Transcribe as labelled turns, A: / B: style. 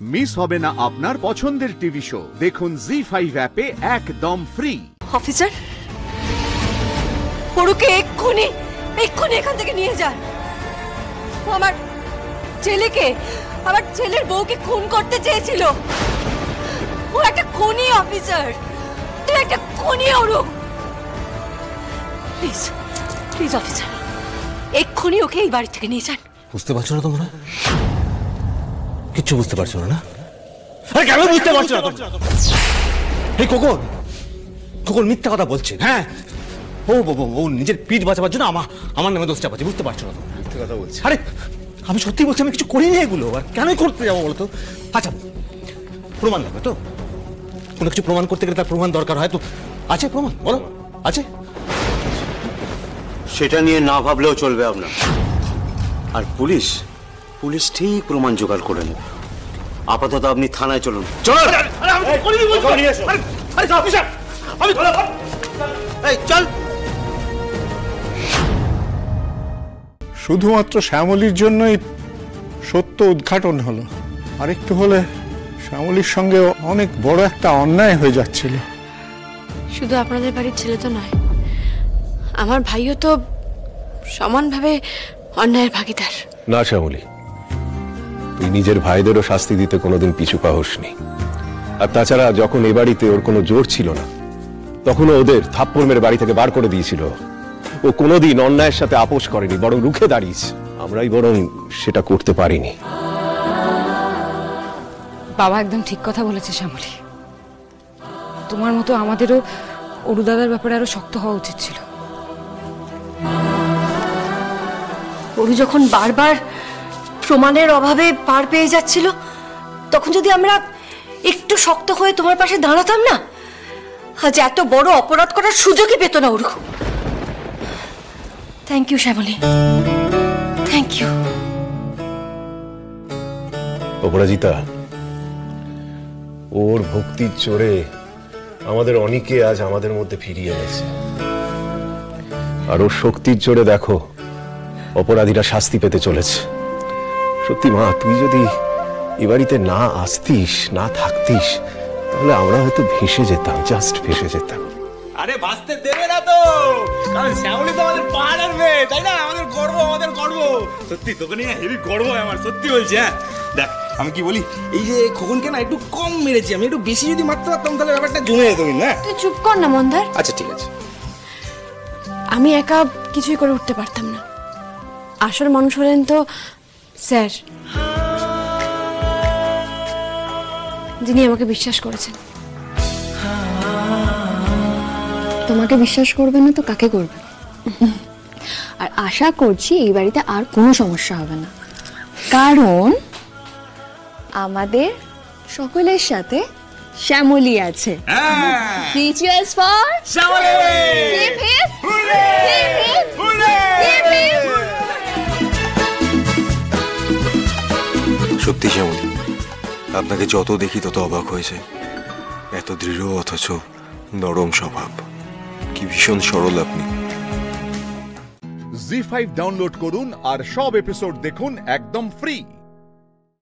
A: Miss হবে না আপনার পছন্দের টিভি শো। দেখুন জি5 অ্যাপে একদম ফ্রি।
B: অফিসার, ওরকে এক্ষুনি এখান থেকে নিয়ে যান। ও আমার ছেলেকে, আমার ছেলের বউকে খুন করতে চেয়েছিল। ও একটা খুনি অফিসার, তুই একটা খুনি। অরূপ, প্লিজ প্লিজ অফিসার, এক্ষুনি ওকে এই বাড়ি থেকে নিয়ে যান।
C: বুঝতে পারছো না তোমরা? কিচ্ছু বুঝতে পারছো না? আরে কেন বুঝতে পারছো না তোমরা? এই কোকন মিথ্যা কথা বলছে। হ্যাঁ, ও নিজের পিঠ বাঁচাবার জন্য আমার নামে দোষ চাপাচ্ছে। বুঝতে পারছো না তোমরা? মিথ্যা কথা বলছে। আরে আমি সত্যি বলছি, আমি কিছু করিনি এগুলো। আর কেন করতে যাবো বলো তো? আচ্ছা, প্রমাণ লাগবে তো? কোনো কিছু প্রমাণ করতে গেলে তার প্রমাণ দরকার হয় তো। আছে প্রমাণ? বলো, আছে?
D: সেটা নিয়ে না ভাবলেও চলবে আপনার। আর পুলিশ ঠিক প্রমাণ জোগাড় করে নেবে। আপাতত আপনি থানায় চলুন। চল চল।
E: শুধুমাত্র শ্যামলীর জন্যই সত্য উদ্ঘাটন হলো। আরেকটু হলে শ্যামলীর সঙ্গে অনেক বড় একটা অন্যায় হয়ে যাচ্ছিল।
B: শুধু আপনাদের বাড়ির ছেলে তো নয়, আমার ভাইও তো সমানভাবে অন্যায়ের ভাগিদার।
F: না শ্যামলী, তুই নিজের ভাইদেরও শাস্তি দিতে কোনোদিন পিছু পা হসনি। আর তাছাড়া যখন এ বাড়িতে ওর কোনো জোর ছিল না, তখনও ওদের থাপ্পড় মেরে বাড়ি থেকে বার করে দিয়েছিল। ও কোনোদিন অন্যায়ের সাথে আপোষ করেনি, বরং রুখে দাঁড়িয়েছে। আমরাই বরং সেটা করতে পারিনি।
G: বাবা একদম ঠিক কথা বলেছে শ্যামলী। তোমার মতো আমাদেরও অরুদাদার ব্যাপারে আরো শক্ত হওয়া উচিত ছিল।
B: অরু যখন বারবার প্রমাণের অভাবে পার পেয়ে যাচ্ছিল, তখন যদি আমরা একটু শক্ত হয়ে তোমার পাশে দাঁড়াতাম না, আজ এত বড় অপরাধ করার সুযোগই পেত না Aru. Thank you Shyamali, thank you.
F: Aparajita, ওর ভক্তির চোরে আমাদের অনেকে আজ আমাদের মধ্যে ফিরিয়ে এনেছে। আর ওর শক্তির জোরে দেখো অপরাধীরা শাস্তি পেতে চলেছে। সত্যি মা, তুই যদি এ বাড়িতে না আসতিস, না থাকতিস, তাহলে আমরা হয়তো ভেসে যেতাম, জাস্ট ভেসে যেতাম।
C: আরে বাঁচতে দেবে না তো, কারণ শ্যামলী তো আমাদের পাহাড়ের মেয়ে, তাই না? আমাদের গর্ব, আমাদের গর্ব। সত্যি তোকে নিয়ে হেভি গর্ব হয় আমার, সত্যি বলছি। হ্যাঁ দেখ, আমি কি বলি, এই যে খোকনকে না একটু কম মেরেছি আমি, একটু বেশি যদি মারতে পারতাম তাহলে ব্যাপারটা জমে যেত। না
B: তুই চুপ কর না মন্দার।
C: আচ্ছা ঠিক আছে।
B: আমি একা কিছুই করে উঠতে পারতাম না। আসল মানুষ হলেন তো স্যার, যিনি আমাকে বিশ্বাস করেছেন।
H: তোমাকে বিশ্বাস করবে না তো কাকে করবে? আর আশা করছি এই বাড়িতে আর কোনো সমস্যা হবে না, কারণ আমাদের সকলের সাথে শ্যামলী আছে। Cheers for Shyamoli! Hip hip! Hip hip! Hip hip!
D: সত্যি শ্যামলী, আপনাকে যত দেখি তত অবাক হয়েছে। এত দৃঢ় অথচ নরম স্বভাব, কি ভীষণ সরল আপনি।
A: জি5 ডাউনলোড করুন আর সব এপিসোড দেখুন একদম ফ্রি।